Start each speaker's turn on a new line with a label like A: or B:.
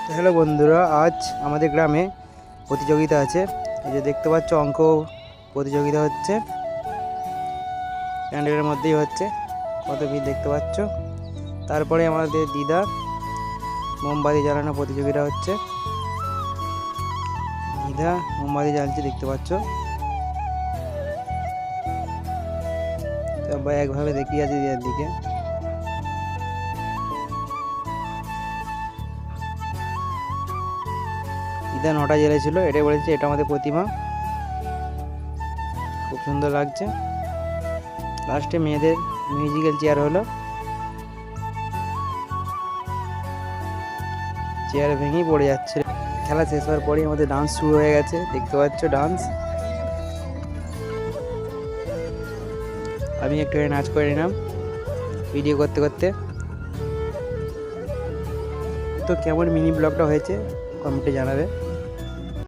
A: তো হ্যালো বন্ধুরা, আজ আমাদের গ্রামে প্রতিযোগিতা আছে। এই যে দেখতে পাচ্ছ অঙ্ক প্রতিযোগিতা হচ্ছে, প্যান্ডেলের মধ্যেই হচ্ছে, কত ভিড় দেখতে পাচ্ছ। তারপরে আমাদের দিদা মোমবাতি জ্বালানো প্রতিযোগিতা হচ্ছে, দিদা মোমবাতি জ্বালছে দেখতে পাচ্ছ। সবাই একভাবে দেখিয়ে আছে দিদার দিকে। দিদা 9টা জ্বেলেছিল, এটাই বলেছে এটা আমাদের প্রতিমা, খুব সুন্দর লাগছে। লাস্টে মেয়েদের মিউজিক্যাল চেয়ার হলো, চেয়ার ভেঙেই পড়ে যাচ্ছে। খেলা শেষ হওয়ার পরেই আমাদের ডান্স শুরু হয়ে গেছে, দেখতে পাচ্ছ ডান্স। আমি একটু নাচ করে নিলাম ভিডিও করতে করতে। তো কেমন মিনি ব্লগটা হয়েছে কমেন্টে জানাবে।